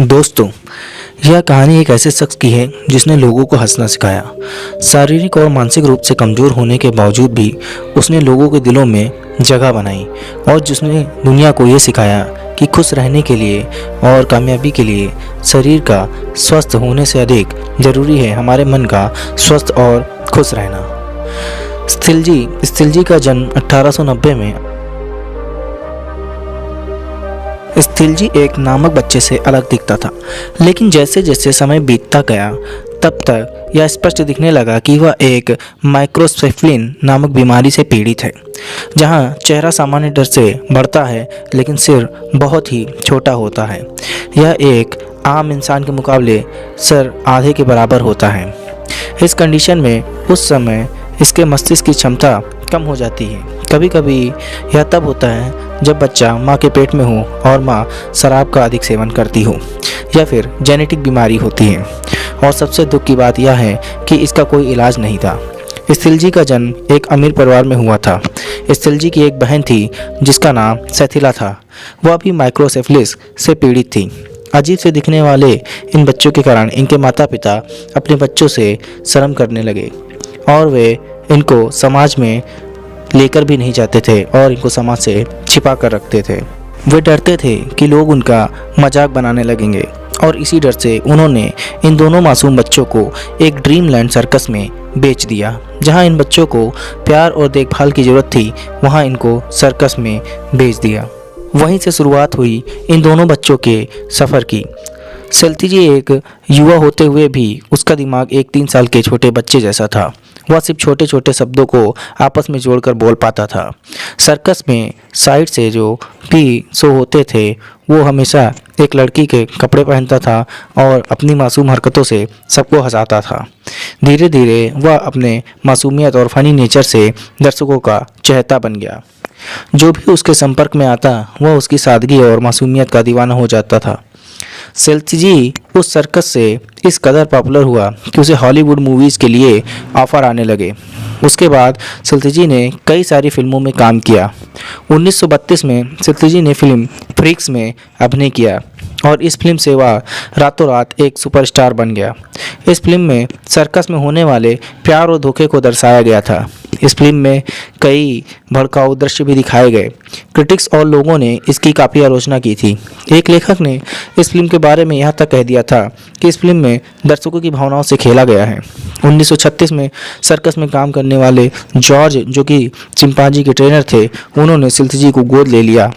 दोस्तों, यह कहानी एक ऐसे शख्स की है जिसने लोगों को हंसना सिखाया। शारीरिक और मानसिक रूप से कमज़ोर होने के बावजूद भी उसने लोगों के दिलों में जगह बनाई और जिसने दुनिया को ये सिखाया कि खुश रहने के लिए और कामयाबी के लिए शरीर का स्वस्थ होने से अधिक ज़रूरी है हमारे मन का स्वस्थ और खुश रहना। स्थिलजी का जन्म 1890 में। स्थिलजी एक नामक बच्चे से अलग दिखता था, लेकिन जैसे जैसे समय बीतता गया तब तक यह स्पष्ट दिखने लगा कि वह एक माइक्रोसेफलिन नामक बीमारी से पीड़ित है, जहां चेहरा सामान्य दर से बढ़ता है लेकिन सिर बहुत ही छोटा होता है। यह एक आम इंसान के मुकाबले सिर आधे के बराबर होता है। इस कंडीशन में उस समय इसके मस्तिष्क की क्षमता कम हो जाती है। कभी कभी यह तब होता है जब बच्चा माँ के पेट में हो और माँ शराब का अधिक सेवन करती हो, या फिर जेनेटिक बीमारी होती है। और सबसे दुख की बात यह है कि इसका कोई इलाज नहीं था। स्थिलजी का जन्म एक अमीर परिवार में हुआ था। स्थिलजी की एक बहन थी जिसका नाम सेथिला था। वह भी माइक्रोसेफलिस से पीड़ित थी। अजीब से दिखने वाले इन बच्चों के कारण इनके माता पिता अपने बच्चों से शर्म करने लगे और वे इनको समाज में लेकर भी नहीं जाते थे और इनको समाज से छिपा कर रखते थे। वे डरते थे कि लोग उनका मजाक बनाने लगेंगे और इसी डर से उन्होंने इन दोनों मासूम बच्चों को एक ड्रीमलैंड सर्कस में बेच दिया। जहां इन बच्चों को प्यार और देखभाल की ज़रूरत थी, वहां इनको सर्कस में बेच दिया। वहीं से शुरुआत हुई इन दोनों बच्चों के सफ़र की। सेल्तिजी एक युवा होते हुए भी उसका दिमाग एक 3 साल के छोटे बच्चे जैसा था। वह सिर्फ छोटे छोटे शब्दों को आपस में जोड़कर बोल पाता था। सर्कस में साइड से जो भी शो होते थे वो हमेशा एक लड़की के कपड़े पहनता था और अपनी मासूम हरकतों से सबको हंसाता था। धीरे धीरे वह अपने मासूमियत और फनी नेचर से दर्शकों का चहेता बन गया। जो भी उसके संपर्क में आता वह उसकी सादगी और मासूमियत का दीवाना हो जाता था। सेल्तिजी उस सर्कस से इस कदर पॉपुलर हुआ कि उसे हॉलीवुड मूवीज़ के लिए ऑफ़र आने लगे। उसके बाद सेल्तिजी ने कई सारी फिल्मों में काम किया। 1932 में सेल्तिजी ने फिल्म फ्रीक्स में अभिनय किया और इस फिल्म से वह रातों रात एक सुपरस्टार बन गया। इस फिल्म में सर्कस में होने वाले प्यार और धोखे को दर्शाया गया था। इस फिल्म में कई भड़काऊ दृश्य भी दिखाए गए। क्रिटिक्स और लोगों ने इसकी काफ़ी आलोचना की थी। एक लेखक ने इस फिल्म के बारे में यहाँ तक कह दिया था कि इस फिल्म में दर्शकों की भावनाओं से खेला गया है। 1936 में सर्कस में काम करने वाले जॉर्ज, जो कि चिंपांजी के ट्रेनर थे, उन्होंने सेल्तिजी को गोद ले लिया।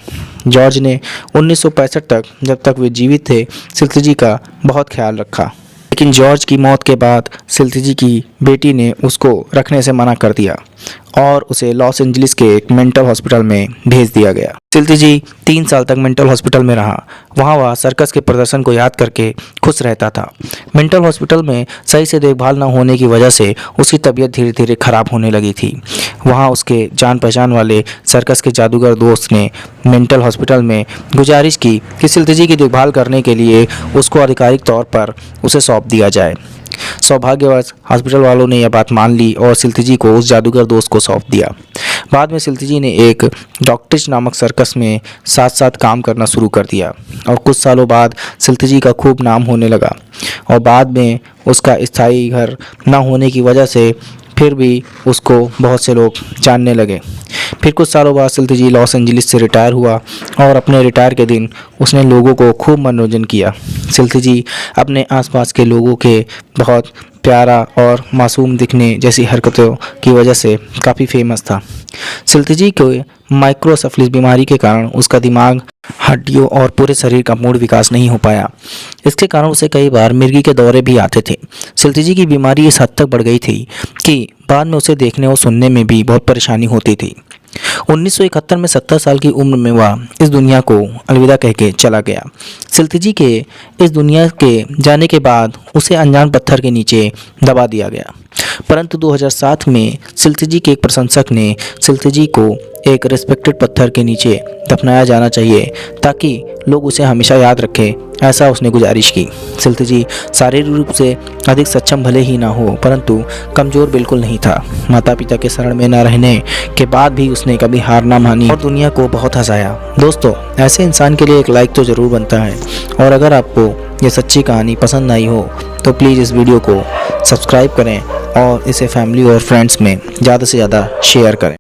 जॉर्ज ने 1965 तक, जब तक वे जीवित थे, सेल्तिजी का बहुत ख्याल रखा। लेकिन जॉर्ज की मौत के बाद सेल्तिजी की बेटी ने उसको रखने से मना कर दिया और उसे लॉस एंजलिस के एक मेंटल हॉस्पिटल में भेज दिया गया। सेल्तिजी 3 साल तक मेंटल हॉस्पिटल में रहा। वहाँ वह सर्कस के प्रदर्शन को याद करके खुश रहता था। मेंटल हॉस्पिटल में सही से देखभाल न होने की वजह से उसकी तबीयत धीरे धीरे खराब होने लगी थी। वहाँ उसके जान पहचान वाले सर्कस के जादूगर दोस्त ने मेंटल हॉस्पिटल में गुजारिश की कि सेल्तिजी की देखभाल करने के लिए उसको आधिकारिक तौर पर उसे सौंप दिया जाए। सौभाग्यवश हॉस्पिटल वालों ने यह बात मान ली और सेल्तिजी को उस जादूगर दोस्त को सौंप दिया। बाद में सेल्तिजी ने एक डॉक्टिश नामक सर्कस में साथ साथ काम करना शुरू कर दिया और कुछ सालों बाद सेल्तिजी का खूब नाम होने लगा। और बाद में उसका स्थायी घर न होने की वजह से फिर भी उसको बहुत से लोग जानने लगे। फिर कुछ सालों बाद सेल्तिजी लॉस एंजलिस से रिटायर हुआ और अपने रिटायर के दिन उसने लोगों को खूब मनोरंजन किया। सेल्तिजी अपने आसपास के लोगों के बहुत प्यारा और मासूम दिखने जैसी हरकतों की वजह से काफ़ी फेमस था। सेल्तिजी को माइक्रोसेफलिस बीमारी के कारण उसका दिमाग, हड्डियों और पूरे शरीर का पूर्ण विकास नहीं हो पाया। इसके कारण उसे कई बार मिर्गी के दौरे भी आते थे। सेल्तिजी की बीमारी इस हद तक बढ़ गई थी कि बाद में उसे देखने और सुनने में भी बहुत परेशानी होती थी। 1971 में 70 साल की उम्र में वह इस दुनिया को अलविदा कह के चला गया। सेल्तिजी के इस दुनिया के जाने के बाद उसे अनजान पत्थर के नीचे दबा दिया गया। परंतु 2007 में सेल्तिजी के एक प्रशंसक ने सेल्तिजी को एक रिस्पेक्टेड पत्थर के नीचे दफनाया जाना चाहिए ताकि लोग उसे हमेशा याद रखें, ऐसा उसने गुजारिश की। सेल्तिजी शारीरिक रूप से अधिक सक्षम भले ही ना हो, परंतु कमज़ोर बिल्कुल नहीं था। माता पिता के शरण में न रहने के बाद भी उसने कभी हार ना मानी और दुनिया को बहुत हंसाया। दोस्तों, ऐसे इंसान के लिए एक लाइक तो ज़रूर बनता है। और अगर आपको ये सच्ची कहानी पसंद आई हो तो प्लीज़ इस वीडियो को सब्सक्राइब करें और इसे फैमिली और फ्रेंड्स में ज़्यादा से ज़्यादा शेयर करें।